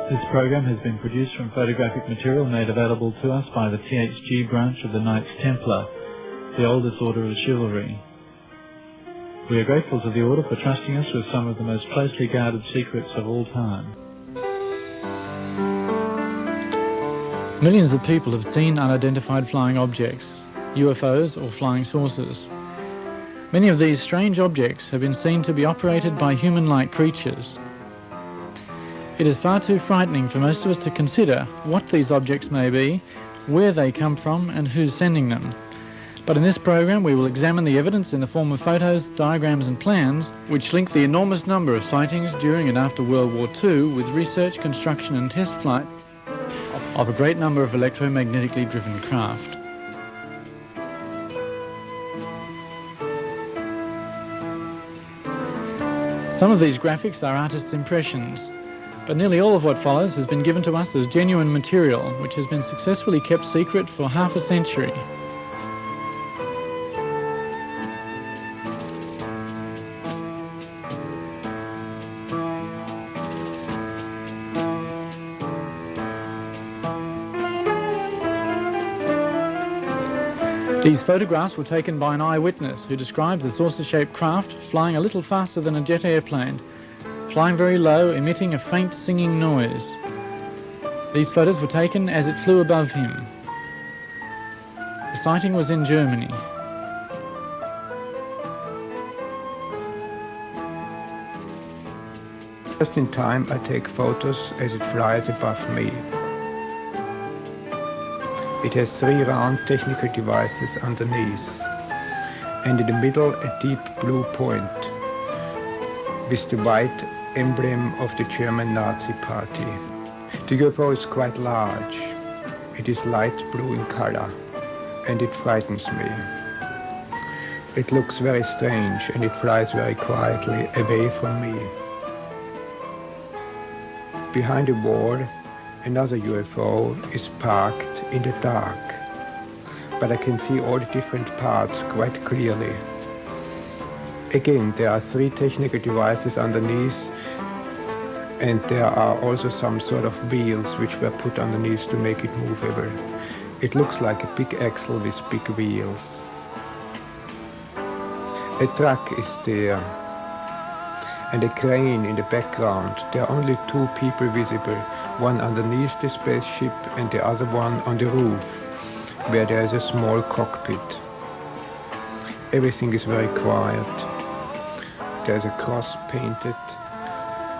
This program has been produced from photographic material made available to us by the THG branch of the Knights Templar, the oldest order of chivalry. We are grateful to the order for trusting us with some of the most closely guarded secrets of all time. Millions of people have seen unidentified flying objects, UFOs or flying saucers. Many of these strange objects have been seen to be operated by human-like creatures. It is far too frightening for most of us to consider what these objects may be, where they come from and who's sending them. But in this program we will examine the evidence in the form of photos, diagrams and plans which link the enormous number of sightings during and after World War II with research, construction and test flight of a great number of electromagnetically driven craft. Some of these graphics are artists' impressions, but nearly all of what follows has been given to us as genuine material, which has been successfully kept secret for half a century. These photographs were taken by an eyewitness who describes a saucer-shaped craft flying a little faster than a jet airplane, flying very low, emitting a faint singing noise. These photos were taken as it flew above him. The sighting was in Germany. Just in time I take photos as it flies above me. It has 3 round technical devices underneath, and in the middle a deep blue point with the white emblem of the German Nazi Party. The UFO is quite large. It is light blue in color, and it frightens me. It looks very strange, and it flies very quietly away from me. Behind a wall, another UFO is parked in the dark, but I can see all the different parts quite clearly. Again, there are 3 technical devices underneath, and there are also some sort of wheels which were put underneath to make it movable. It looks like a big axle with big wheels. A truck is there, and a crane in the background. There are only 2 people visible, one underneath the spaceship and the other one on the roof, where there is a small cockpit. Everything is very quiet. There's a cross painted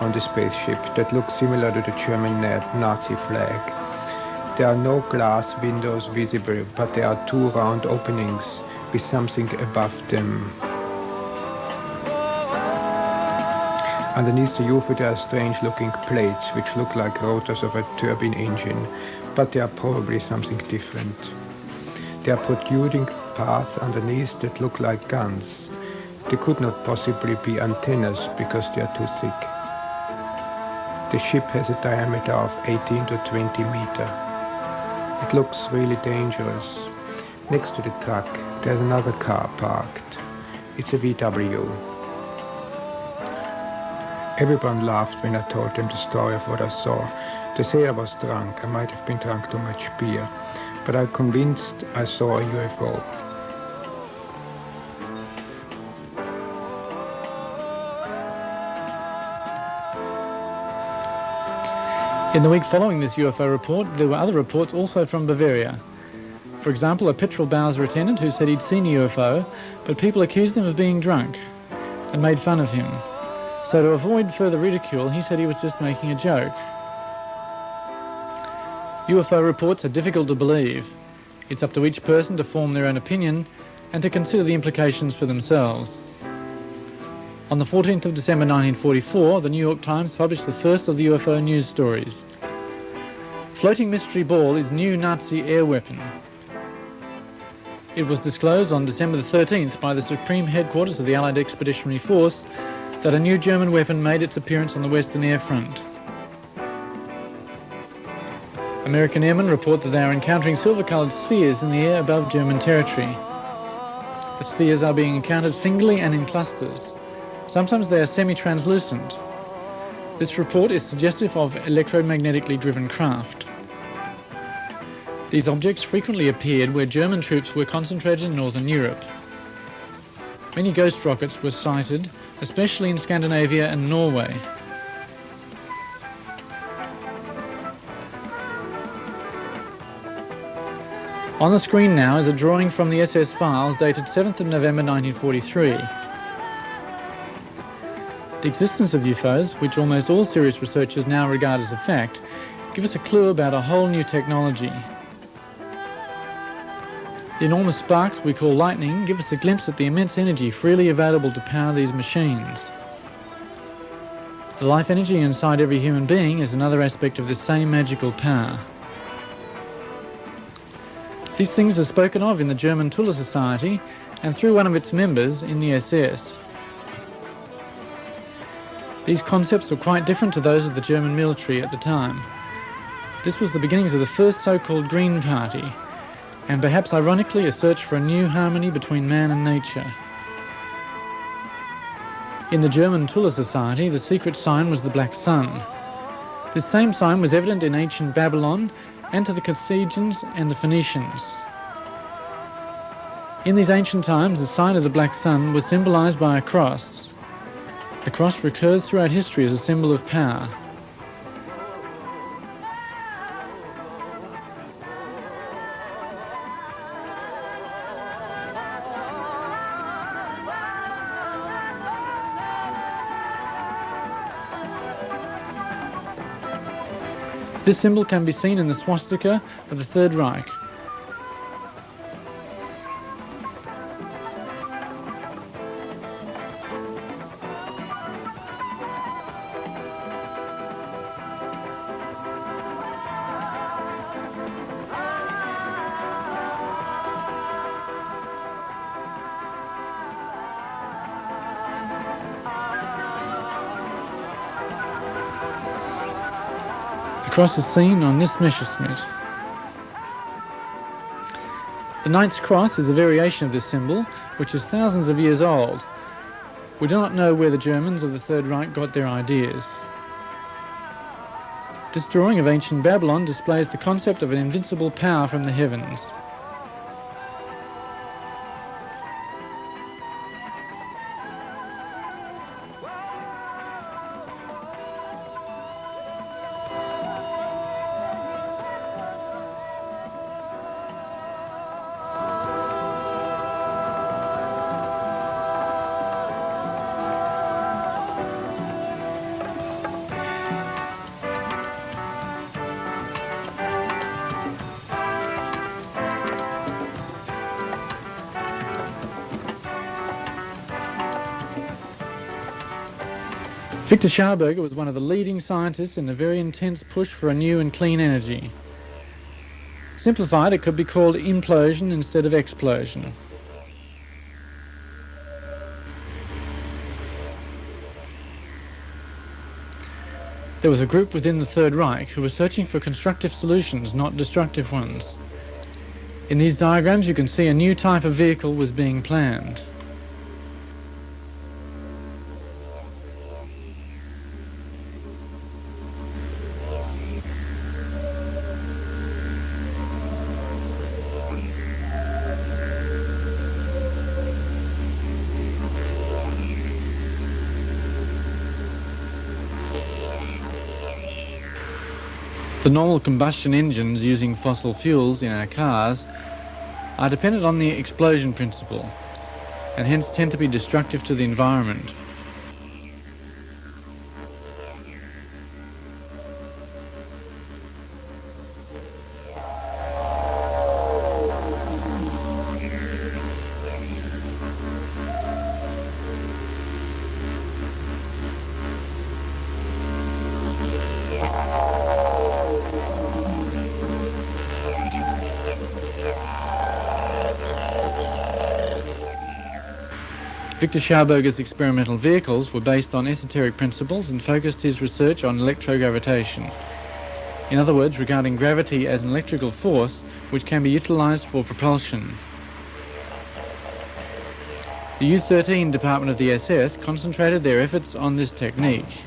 on the spaceship that looks similar to the German Nazi flag. There are no glass windows visible, but there are 2 round openings with something above them. Underneath the UFO there are strange looking plates which look like rotors of a turbine engine, but they are probably something different. There are protruding parts underneath that look like guns. They could not possibly be antennas because they are too thick. The ship has a diameter of 18 to 20 meters. It looks really dangerous. Next to the truck there's another car parked. It's a VW. Everyone laughed when I told them the story of what I saw. They say I was drunk. I might have been drunk too much beer, but I'm convinced I saw a UFO. In the week following this UFO report, there were other reports also from Bavaria. For example, a petrol Bowser attendant who said he'd seen a UFO, but people accused him of being drunk and made fun of him. So to avoid further ridicule, he said he was just making a joke. UFO reports are difficult to believe. It's up to each person to form their own opinion and to consider the implications for themselves. On the 14th of December 1944, the New York Times published the first of the UFO news stories. Floating mystery ball is new Nazi air weapon. It was disclosed on December the 13th by the Supreme Headquarters of the Allied Expeditionary Force that a new German weapon made its appearance on the Western Air Front. American airmen report that they are encountering silver-coloured spheres in the air above German territory. The spheres are being encountered singly and in clusters. Sometimes they are semi-translucent. This report is suggestive of electromagnetically driven craft. These objects frequently appeared where German troops were concentrated in Northern Europe. Many ghost rockets were sighted, especially in Scandinavia and Norway. On the screen now is a drawing from the SS files dated 7th of November 1943. The existence of UFOs, which almost all serious researchers now regard as a fact, give us a clue about a whole new technology. The enormous sparks we call lightning give us a glimpse at the immense energy freely available to power these machines. The life energy inside every human being is another aspect of this same magical power. These things are spoken of in the German Tuller Society and through one of its members in the SS. These concepts were quite different to those of the German military at the time. This was the beginnings of the first so-called Green Party, and perhaps ironically a search for a new harmony between man and nature. In the German Tuller Society, the secret sign was the black sun. This same sign was evident in ancient Babylon and to the Carthaginians and the Phoenicians. In these ancient times, the sign of the black sun was symbolized by a cross. The cross recurs throughout history as a symbol of power. This symbol can be seen in the swastika of the Third Reich. The cross is seen on this Messerschmitt. The Knight's Cross is a variation of this symbol, which is thousands of years old. We do not know where the Germans of the Third Reich got their ideas. This drawing of ancient Babylon displays the concept of an invincible power from the heavens. Victor Schauberger was one of the leading scientists in the very intense push for a new and clean energy. Simplified, it could be called implosion instead of explosion. There was a group within the Third Reich who were searching for constructive solutions, not destructive ones. In these diagrams you can see a new type of vehicle was being planned. The normal combustion engines using fossil fuels in our cars are dependent on the explosion principle and hence tend to be destructive to the environment. Victor Schauberger's experimental vehicles were based on esoteric principles and focused his research on electrogravitation. In other words, regarding gravity as an electrical force which can be utilized for propulsion. The U-13 department of the SS concentrated their efforts on this technique.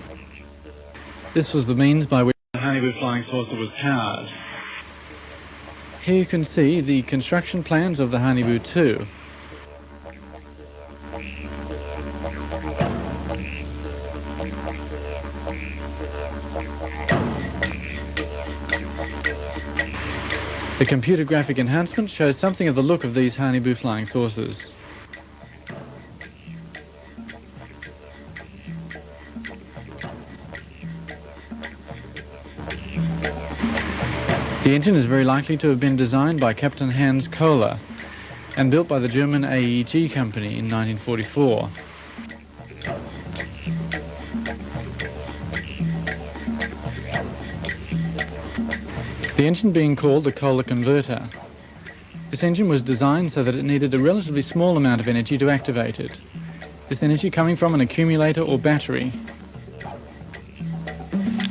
This was the means by which the Hanibu flying saucer was powered. here you can see the construction plans of the Hanibu 2. The computer graphic enhancement shows something of the look of these Hanibu flying saucers. The engine is very likely to have been designed by Captain Hans Kohler and built by the German AEG company in 1944. The engine being called the Kohler converter. This engine was designed so that it needed a relatively small amount of energy to activate it, this energy coming from an accumulator or battery.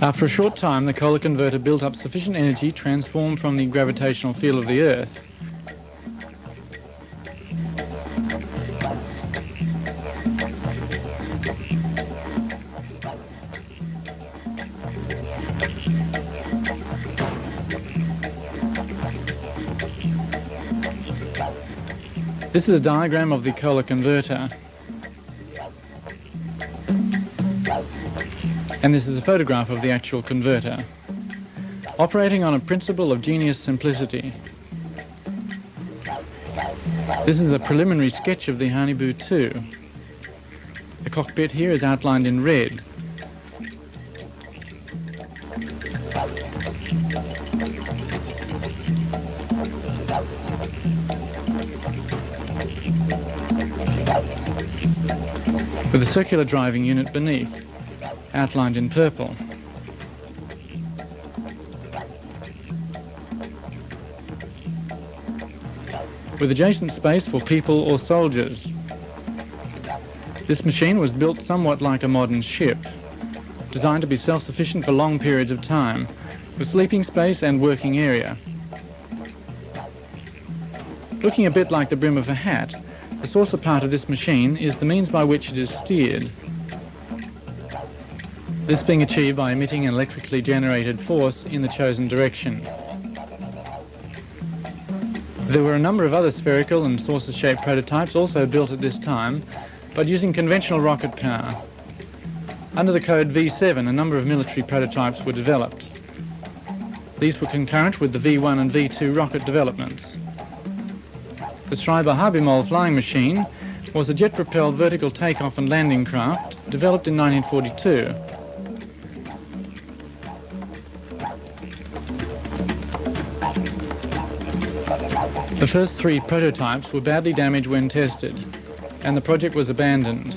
After a short time, the Kohler converter built up sufficient energy transformed from the gravitational field of the Earth This is a diagram of the Kohler converter, and this is a photograph of the actual converter, operating on a principle of genius simplicity. This is a preliminary sketch of the Hanibu 2. The cockpit here is outlined in red. With a circular driving unit beneath, outlined in purple. With adjacent space for people or soldiers. This machine was built somewhat like a modern ship, designed to be self-sufficient for long periods of time, with sleeping space and working area. Looking a bit like the brim of a hat, the saucer part of this machine is the means by which it is steered. This being achieved by emitting an electrically generated force in the chosen direction. There were a number of other spherical and saucer-shaped prototypes also built at this time, but using conventional rocket power. Under the code V7, a number of military prototypes were developed. These were concurrent with the V1 and V2 rocket developments. The Schreiber-Habimol flying machine was a jet-propelled vertical takeoff and landing craft developed in 1942. The first three prototypes were badly damaged when tested, and the project was abandoned.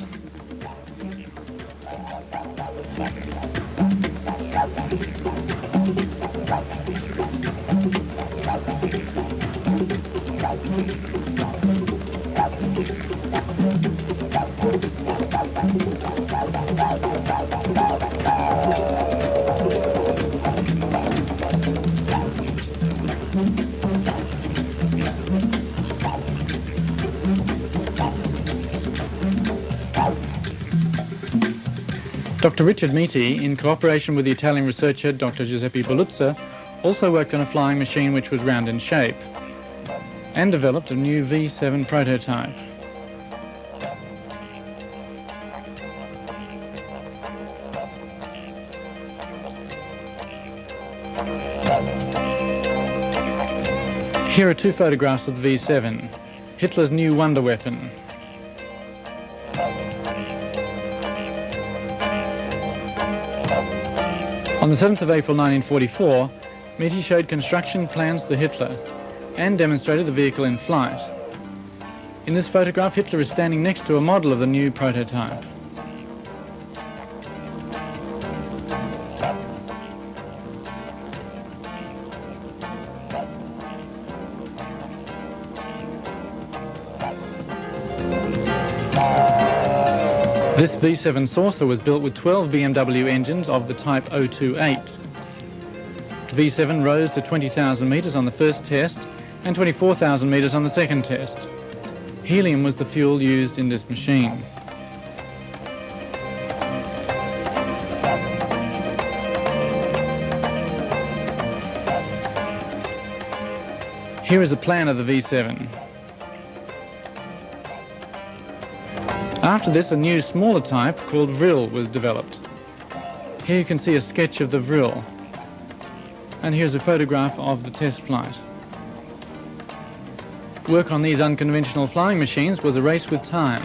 Dr. Richard Miti, in cooperation with the Italian researcher Dr. Giuseppe Belluzza, also worked on a flying machine which was round in shape, and developed a new V7 prototype. Here are two photographs of the V7, Hitler's new wonder weapon. On the 7th of April 1944, Miti showed construction plans to Hitler and demonstrated the vehicle in flight. In this photograph, Hitler is standing next to a model of the new prototype. This V7 saucer was built with 12 BMW engines of the type 028. The V7 rose to 20,000 metres on the first test and 24,000 metres on the second test. Helium was the fuel used in this machine. Here is a plan of the V7. After this, a new smaller type called Vril was developed. Here you can see a sketch of the Vril, and here's a photograph of the test flight. Work on these unconventional flying machines was a race with time,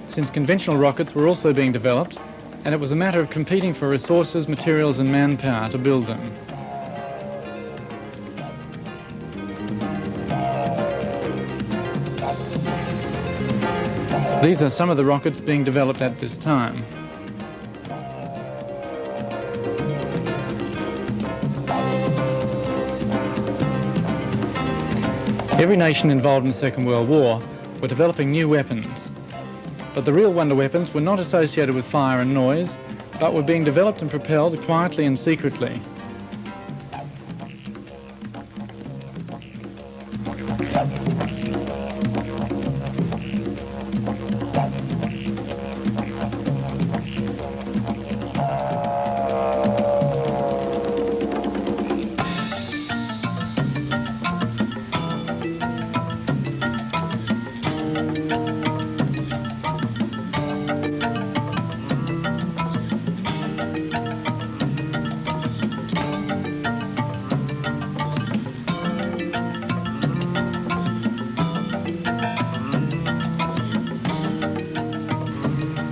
since conventional rockets were also being developed, and it was a matter of competing for resources, materials and manpower to build them. These are some of the rockets being developed at this time. Every nation involved in the Second World War were developing new weapons, but the real wonder weapons were not associated with fire and noise, but were being developed and propelled quietly and secretly.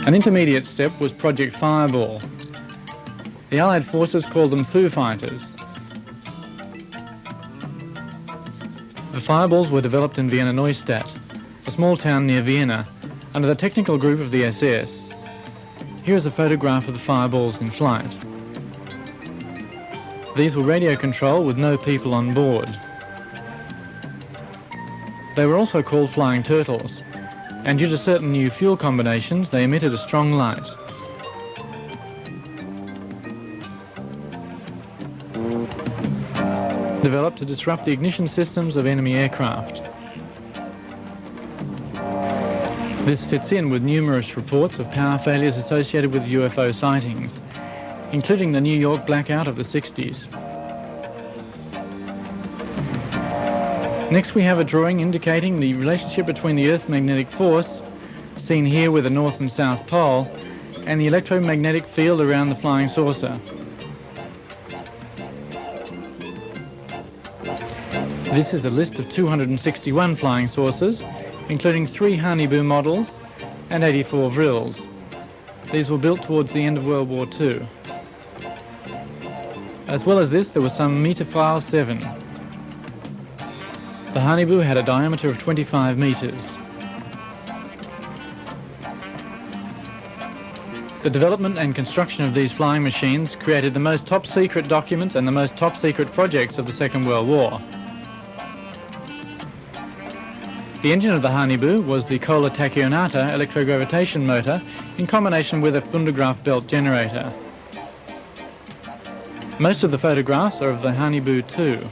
An intermediate step was Project Fireball. The Allied forces called them Foo Fighters. The Fireballs were developed in Vienna Neustadt, a small town near Vienna, under the technical group of the SS. Here is a photograph of the Fireballs in flight. These were radio controlled with no people on board. They were also called Flying Turtles, and due to certain new fuel combinations, they emitted a strong light. Developed to disrupt the ignition systems of enemy aircraft. This fits in with numerous reports of power failures associated with UFO sightings, including the New York blackout of the 60s. Next we have a drawing indicating the relationship between the Earth's magnetic force, seen here with the North and South Pole, and the electromagnetic field around the flying saucer. This is a list of 261 flying saucers, including 3 Honeyboo models and 84 Vrils. These were built towards the end of World War II. As well as this, there was some Meterphile 7. The Honeyboo had a diameter of 25 meters. The development and construction of these flying machines created the most top-secret documents and the most top-secret projects of the Second World War. The engine of the Honeyboo was the Kohler Tachionata electrogravitation motor in combination with a Fundegraf belt generator. Most of the photographs are of the Honeyboo 2.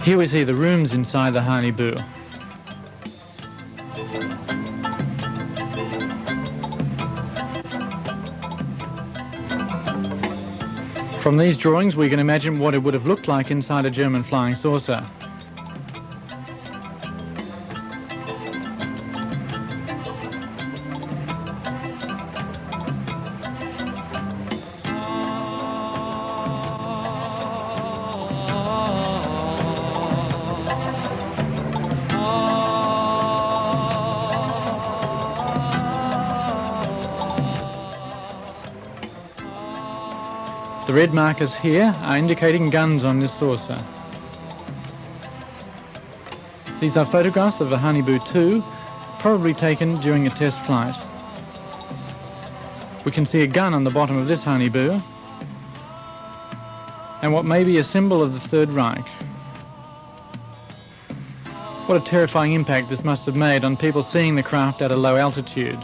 Here we see the rooms inside the Honeyboo. From these drawings we can imagine what it would have looked like inside a German flying saucer. The red markers here are indicating guns on this saucer. These are photographs of the Honeyboo 2, probably taken during a test flight. We can see a gun on the bottom of this Honeyboo, and what may be a symbol of the Third Reich. What a terrifying impact this must have made on people seeing the craft at a low altitude.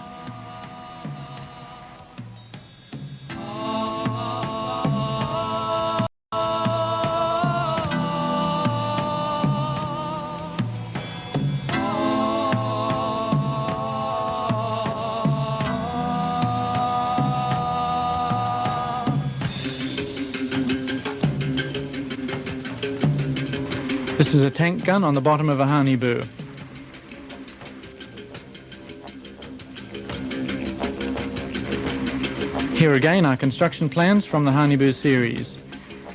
This is a tank gun on the bottom of a Hanibu. Here again are construction plans from the Hanibu series,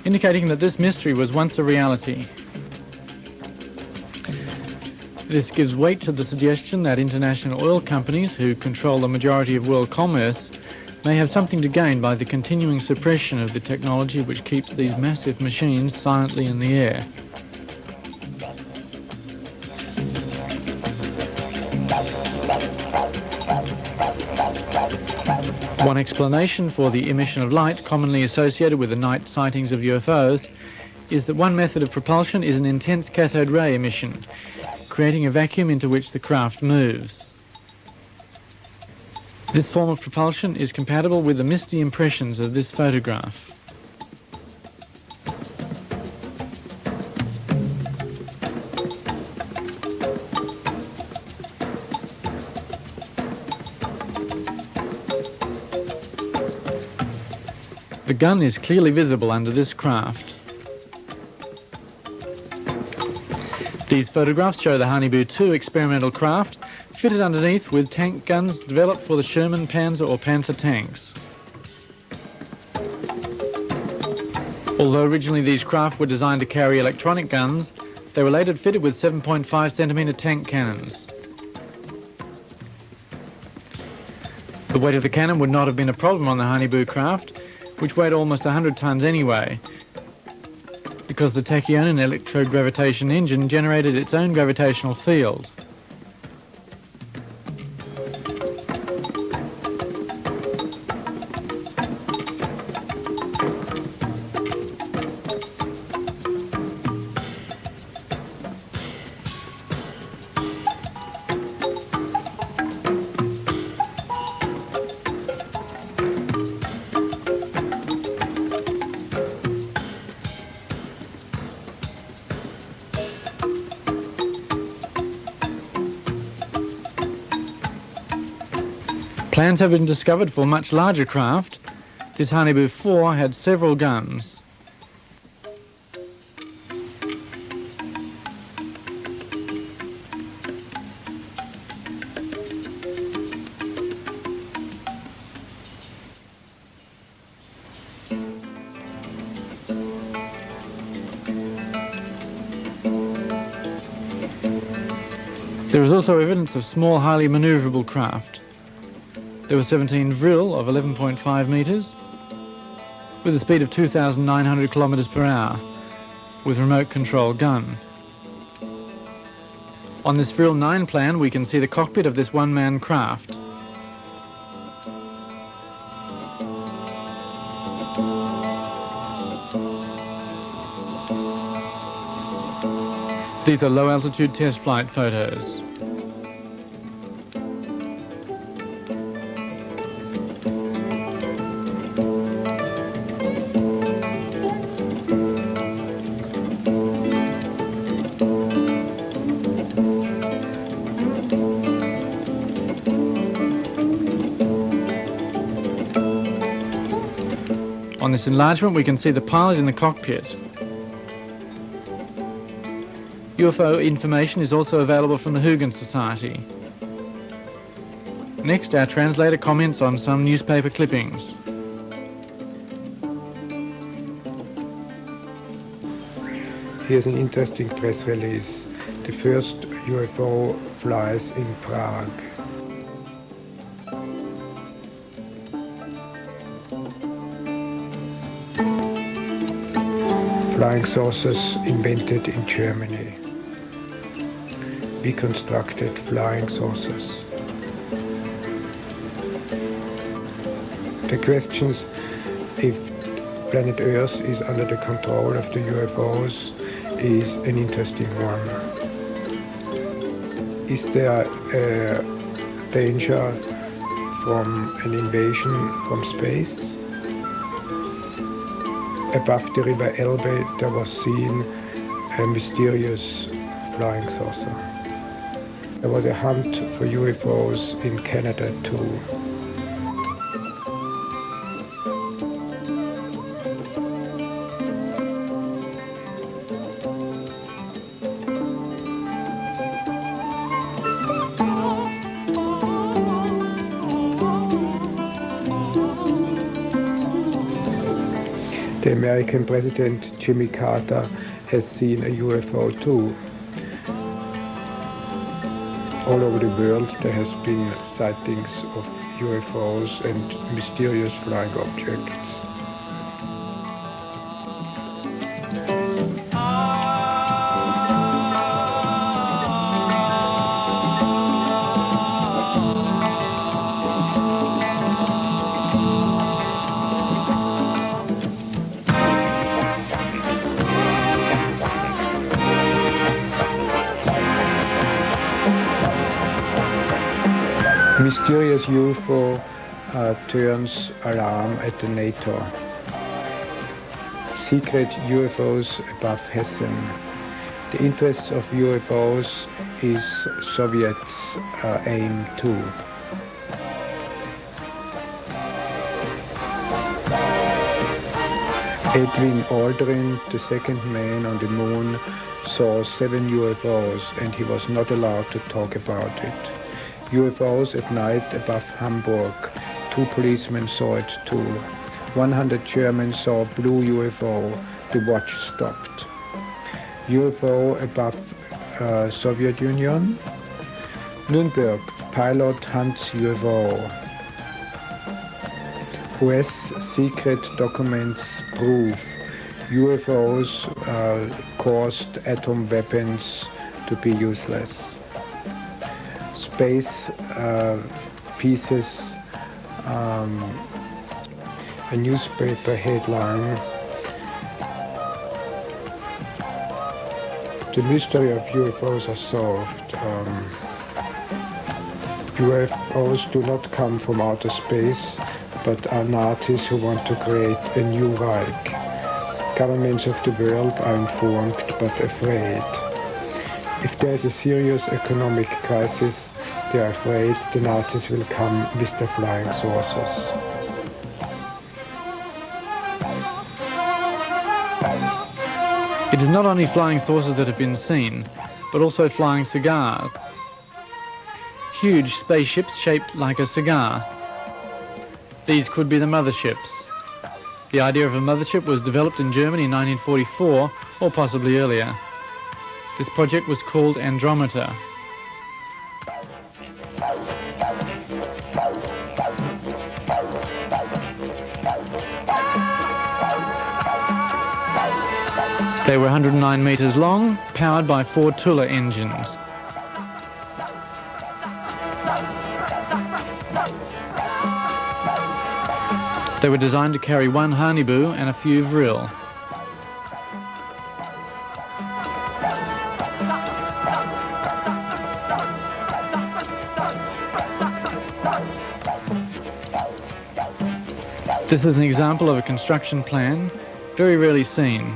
indicating that this mystery was once a reality. This gives weight to the suggestion that international oil companies, who control the majority of world commerce, may have something to gain by the continuing suppression of the technology which keeps these massive machines silently in the air. One explanation for the emission of light commonly associated with the night sightings of UFOs is that one method of propulsion is an intense cathode ray emission, creating a vacuum into which the craft moves. This form of propulsion is compatible with the misty impressions of this photograph. The gun is clearly visible under this craft. These photographs show the Hanibu 2 experimental craft fitted underneath with tank guns developed for the Sherman Panzer or Panther tanks. Although originally these craft were designed to carry electronic guns, they were later fitted with 7.5cm tank cannons. The weight of the cannon would not have been a problem on the Hanibu craft, which weighed almost 100 tons anyway, because the tachyonin electrogravitation engine generated its own gravitational field. Plans have been discovered for much larger craft. This Hanibu 4 had several guns. There is also evidence of small, highly manoeuvrable craft. There were 17 vril of 11.5 metres with a speed of 2,900 kilometres per hour with remote control gun. On this vril 9 plan we can see the cockpit of this one-man craft. These are low-altitude test flight photos. On this enlargement we can see the pilot in the cockpit. UFO information is also available from the Huygens Society. Next, our translator comments on some newspaper clippings. Here's an interesting press release. The first UFO flies in Prague. Flying saucers invented in Germany. Reconstructed flying saucers. The questions if planet Earth is under the control of the UFOs is an interesting one. Is there a danger from an invasion from space? Above the river Elbe there was seen a mysterious flying saucer. There was a hunt for UFOs in Canada too. The American President Jimmy Carter has seen a UFO too. All over the world there has been sightings of UFOs and mysterious flying objects. Mysterious UFO turns alarm at the NATO. Secret UFOs above Hessen. The interests of UFOs is Soviets' aim too. Edwin Aldrin, the second man on the moon, saw 7 UFOs and he was not allowed to talk about it. UFOs at night above Hamburg. 2 policemen saw it too. 100 Germans saw a blue UFO. The watch stopped. UFO above Soviet Union. Nuremberg. Pilot hunts UFO. US secret documents prove UFOs caused atom weapons to be useless. Space pieces, a newspaper headline. The mystery of UFOs are solved. UFOs do not come from outer space, but are Nazis who want to create a new Reich. Governments of the world are informed but afraid. If there is a serious economic crisis, they are afraid the Nazis will come with their flying saucers. It is not only flying saucers that have been seen, but also flying cigars. Huge spaceships shaped like a cigar. These could be the motherships. The idea of a mothership was developed in Germany in 1944, or possibly earlier. This project was called Andromeda. They were 109 meters long, powered by 4 Tula engines. They were designed to carry 1 Hanibu and a few vril. This is an example of a construction plan, very rarely seen.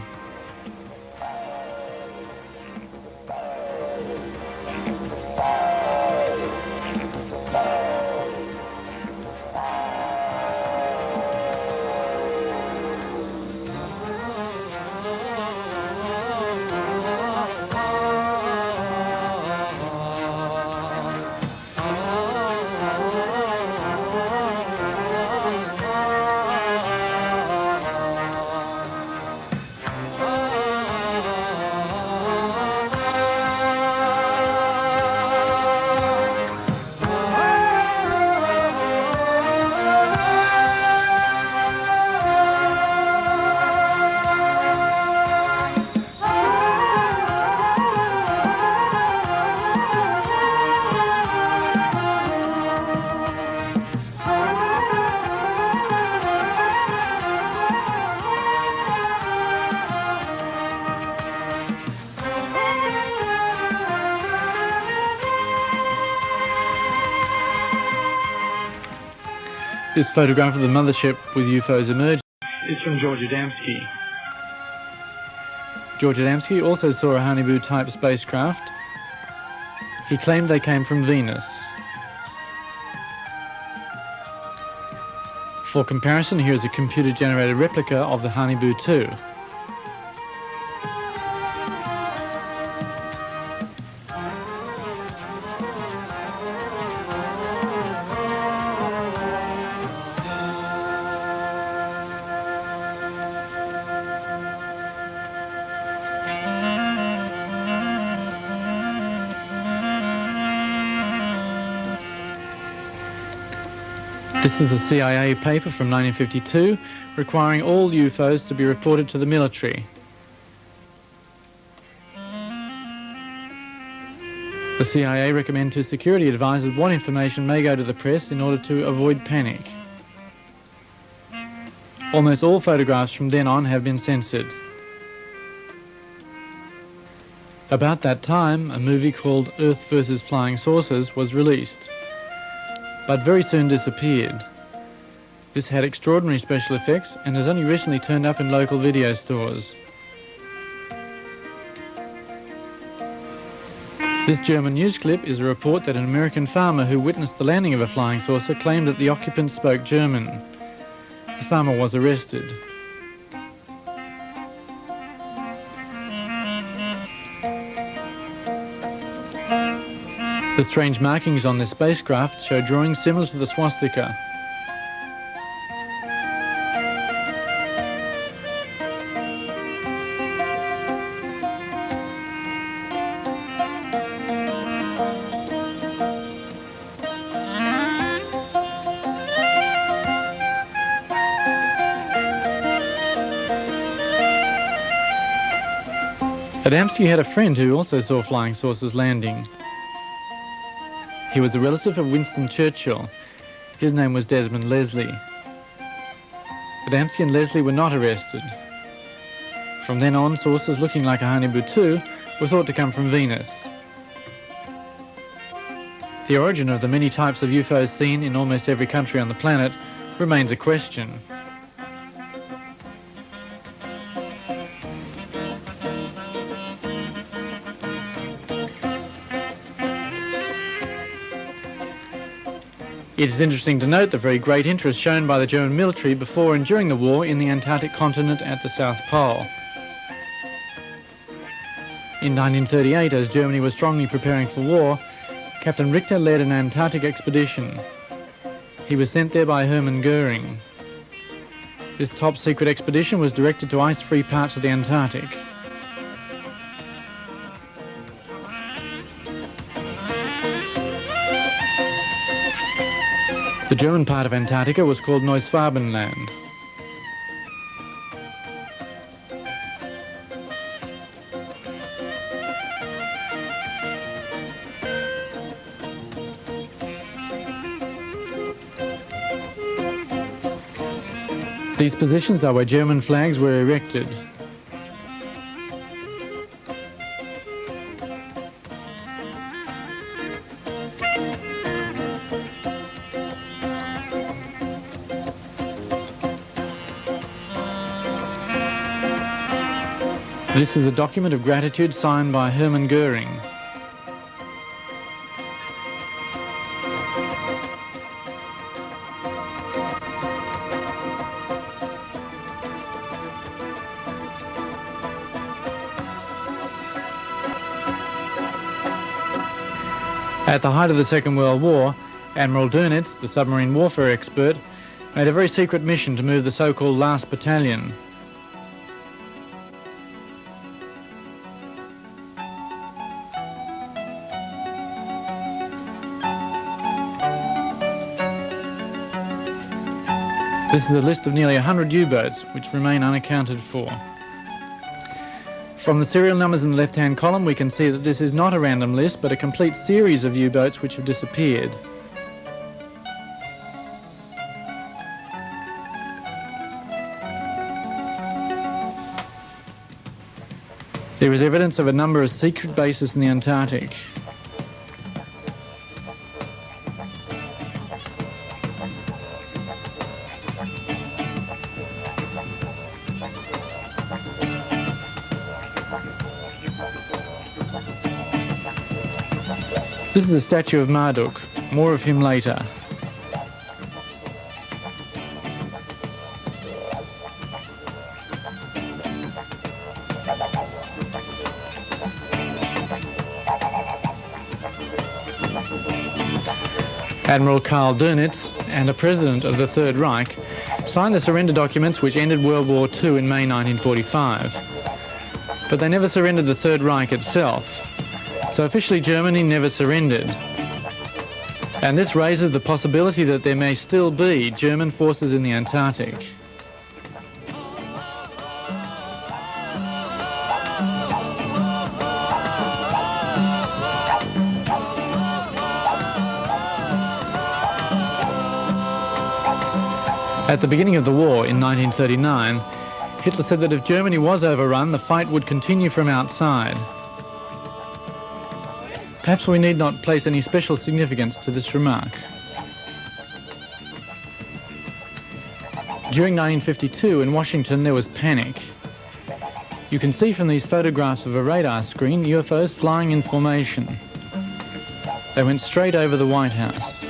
This photograph of the mothership with UFOs emerged is from George Adamski. George Adamski also saw a Hanibu-type spacecraft. He claimed they came from Venus. For comparison, here is a computer-generated replica of the Hanibu 2. This is a CIA paper from 1952 requiring all UFOs to be reported to the military. The CIA recommend to security advisors what information may go to the press in order to avoid panic. Almost all photographs from then on have been censored. About that time, a movie called Earth vs. Flying Saucers was released, but very soon disappeared. This had extraordinary special effects and has only recently turned up in local video stores. This German news clip is a report that an American farmer who witnessed the landing of a flying saucer claimed that the occupants spoke German. The farmer was arrested. The strange markings on this spacecraft show drawings similar to the swastika. Adamski had a friend who also saw flying saucers landing. He was a relative of Winston Churchill. His name was Desmond Leslie. Adamski and Leslie were not arrested. From then on, saucers looking like a Hane-Butu were thought to come from Venus. The origin of the many types of UFOs seen in almost every country on the planet remains a question. It is interesting to note the very great interest shown by the German military before and during the war in the Antarctic continent at the South Pole. In 1938, as Germany was strongly preparing for war, Captain Richter led an Antarctic expedition. He was sent there by Hermann Goering. This top-secret expedition was directed to ice-free parts of the Antarctic. The German part of Antarctica was called Neuschwabenland. These positions are where German flags were erected. This is a document of gratitude signed by Hermann Goering. At the height of the Second World War, Admiral Dönitz, the submarine warfare expert, made a very secret mission to move the so-called Last Battalion. This is a list of nearly 100 U-boats which remain unaccounted for. From the serial numbers in the left-hand column we can see that this is not a random list but a complete series of U-boats which have disappeared. There is evidence of a number of secret bases in the Antarctic. This is a statue of Marduk. More of him later. Admiral Karl Dönitz and a president of the Third Reich signed the surrender documents which ended World War II in May 1945. But they never surrendered the Third Reich itself. So officially Germany never surrendered. And this raises the possibility that there may still be German forces in the Antarctic. At the beginning of the war in 1939, Hitler said that if Germany was overrun, the fight would continue from outside. Perhaps we need not place any special significance to this remark. During 1952 in Washington there was panic. You can see from these photographs of a radar screen UFOs flying in formation. They went straight over the White House.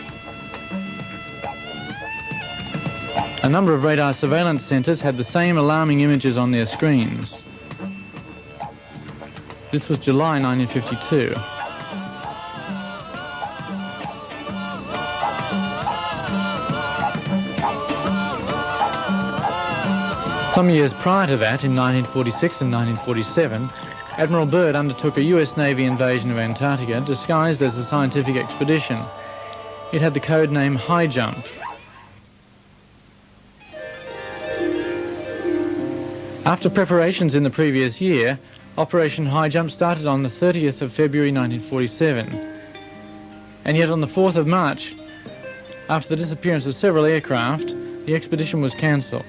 A number of radar surveillance centres had the same alarming images on their screens. This was July 1952. Some years prior to that, in 1946 and 1947, Admiral Byrd undertook a US Navy invasion of Antarctica disguised as a scientific expedition. It had the code name High Jump. After preparations in the previous year, Operation High Jump started on the 30th of February 1947. And yet on the 4th of March, after the disappearance of several aircraft, the expedition was cancelled.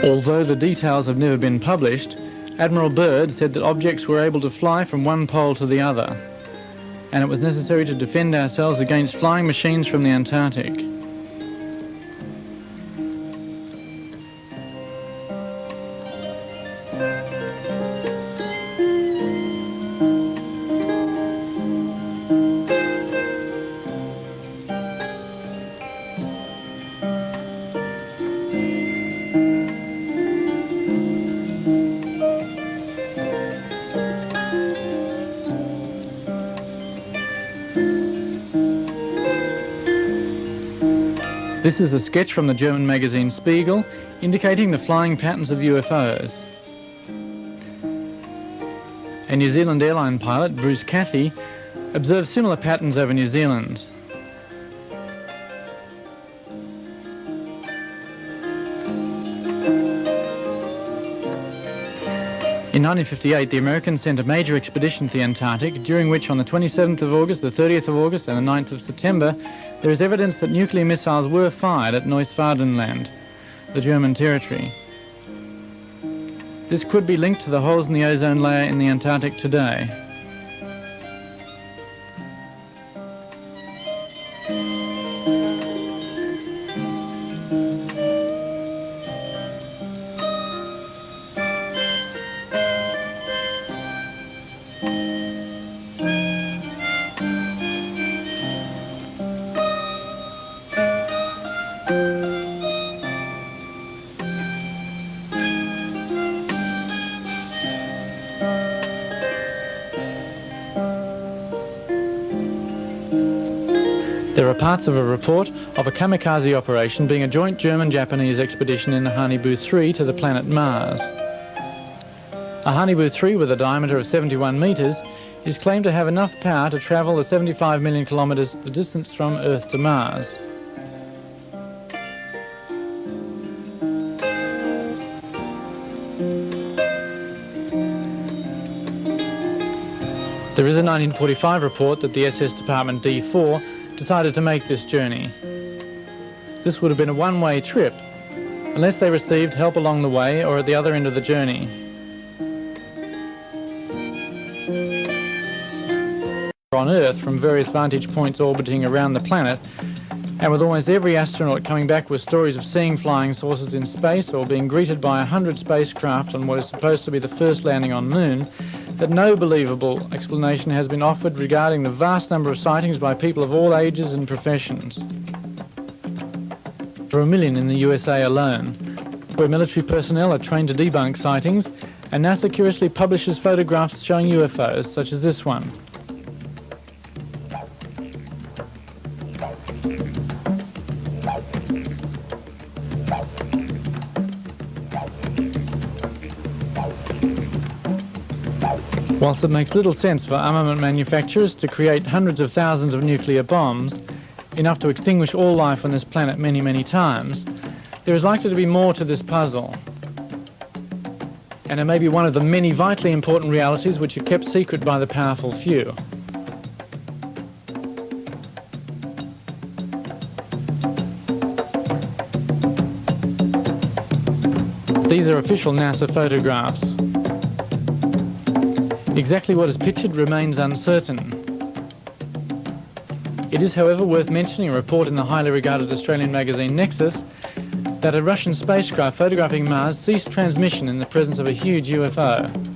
Although the details have never been published, Admiral Byrd said that objects were able to fly from one pole to the other, and it was necessary to defend ourselves against flying machines from the Antarctic. This is a sketch from the German magazine Spiegel indicating the flying patterns of UFOs. A New Zealand airline pilot, Bruce Cathy, observed similar patterns over New Zealand. In 1958, the Americans sent a major expedition to the Antarctic, during which on the 27th of August, the 30th of August and the 9th of September, there is evidence that nuclear missiles were fired at Neuswardenland, the German territory. This could be linked to the holes in the ozone layer in the Antarctic today. There are parts of a report of a kamikaze operation being a joint German-Japanese expedition in the Hanibu 3 to the planet Mars. A Hanibu 3 with a diameter of 71 metres is claimed to have enough power to travel the 75 million kilometres the distance from Earth to Mars. There is a 1945 report that the SS Department D4 decided to make this journey. This would have been a one-way trip, unless they received help along the way or at the other end of the journey. On Earth from various vantage points orbiting around the planet, and with almost every astronaut coming back with stories of seeing flying saucers in space or being greeted by 100 spacecraft on what is supposed to be the first landing on Moon, that no believable explanation has been offered regarding the vast number of sightings by people of all ages and professions. There are 1 million in the USA alone, where military personnel are trained to debunk sightings, and NASA curiously publishes photographs showing UFOs, such as this one. Whilst it makes little sense for armament manufacturers to create hundreds of thousands of nuclear bombs, enough to extinguish all life on this planet many, many times, there is likely to be more to this puzzle. And it may be one of the many vitally important realities which are kept secret by the powerful few. These are official NASA photographs. Exactly what is pictured remains uncertain. It is, however, worth mentioning a report in the highly regarded Australian magazine Nexus that a Russian spacecraft photographing Mars ceased transmission in the presence of a huge UFO.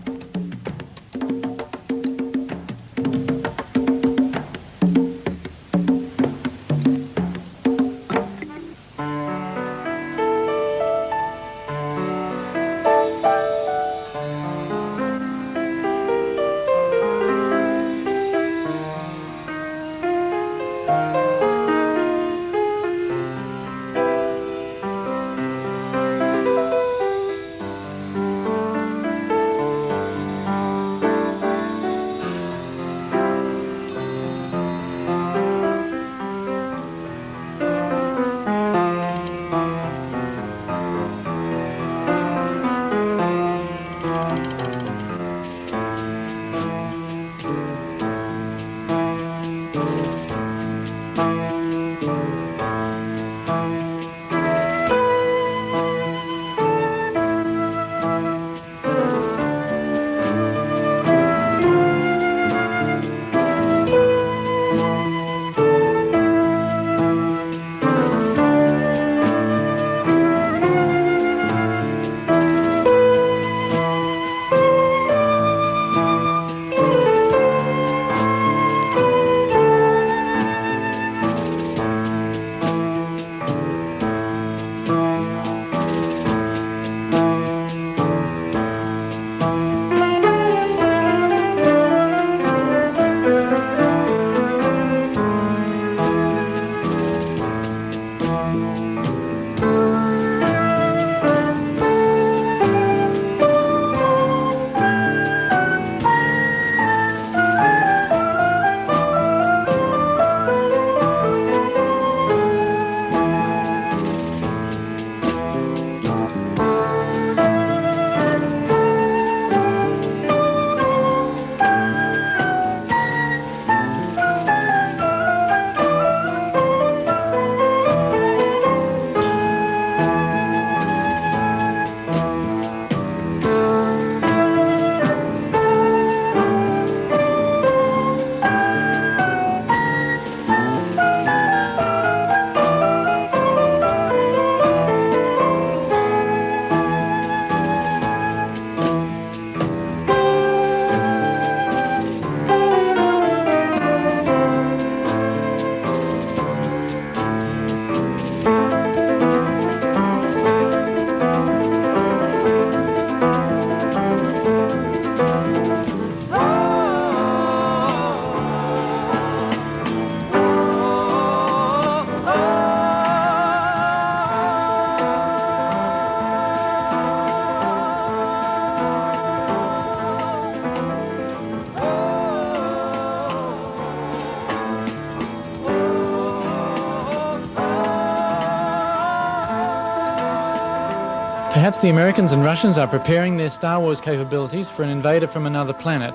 Perhaps the Americans and Russians are preparing their Star Wars capabilities for an invader from another planet.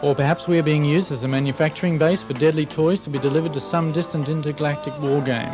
Or perhaps we are being used as a manufacturing base for deadly toys to be delivered to some distant intergalactic war game.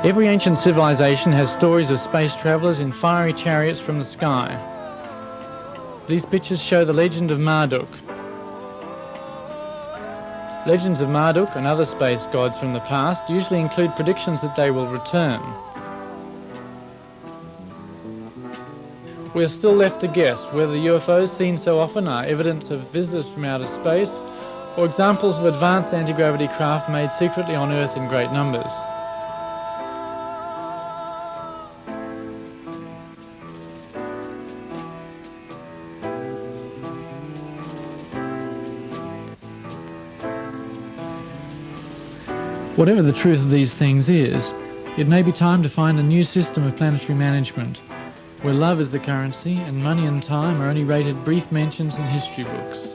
Every ancient civilization has stories of space travellers in fiery chariots from the sky. These pictures show the legend of Marduk. Legends of Marduk and other space gods from the past usually include predictions that they will return. we are still left to guess whether the UFOs seen so often are evidence of visitors from outer space or examples of advanced anti-gravity craft made secretly on Earth in great numbers. Whatever the truth of these things is, it may be time to find a new system of planetary management, where love is the currency and money and time are only rated brief mentions in history books.